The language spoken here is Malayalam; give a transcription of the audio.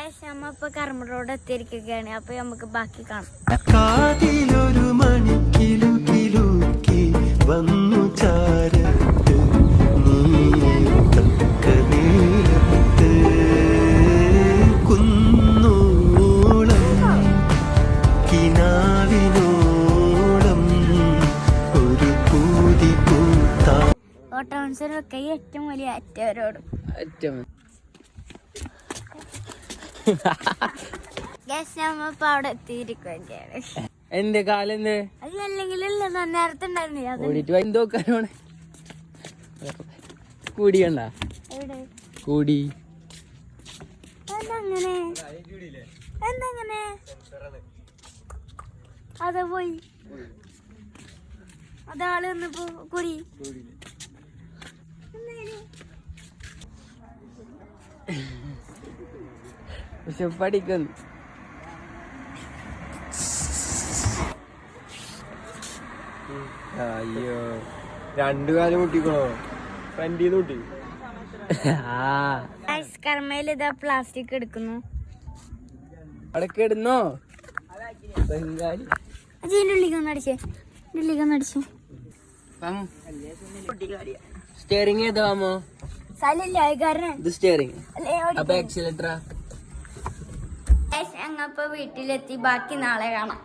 നമ്മ ഇപ്പൊ കർമ്മ റോഡ് എത്തിയിരിക്കുകയാണ്. അപ്പൊ നമുക്ക് ബാക്കി കാണാം. കാതിലൊരു മണിക്കിലു കിലുക്കി വന്നു ചാരത്ത് നീലത്ത് കുന്നോളം കിനാവിനോളം ഒരു പൂതി പൂത്താ. ഓട്ടോൺസിനൊക്കെ ഏറ്റവും വലിയ അറ്റവരോടും നമ്മ അവിടെ എത്തിയിരിക്കുകയാണ്. എന്റെ കാലെന്ത് അത് അല്ലെങ്കിലല്ല നേരത്തെ ഉണ്ടായിരുന്നില്ല. ഓടിട്ട് എന്തോക്കാനാണ് കൂടി കണ്ട എവിടെ കൂടി എന്തങ്ങനെ എന്തങ്ങനെ അതെ പോയി അതാള് വന്നപ്പോ കുടി പക്ഷെ പഠിക്കുന്നു. അയ്യോ രണ്ടു കാലം മുട്ടിക്കണോ ഫ്രണ്ടിന്ന് മുട്ടി. കർമ്മയിൽ ഇതാ പ്ലാസ്റ്റിക് എടുക്കുന്നു. അടക്കെ ഇടുന്നോ ബംഗാളി ഉള്ളിക്കൊന്നടിച്ചേ ഉള്ളിക്കൊന്നടിച്ചേ. സ്റ്റിയറിംഗ് ഏതാമോ? സ്ഥലമില്ല കാരണം ഇത് സ്റ്റിയറിംഗ് അപ്പൊ ആക്സിലേറ്ററാ. ഞങ്ങ ഇപ്പൊ വീട്ടിലെത്തി. ബാക്കി നാളെ കാണാം.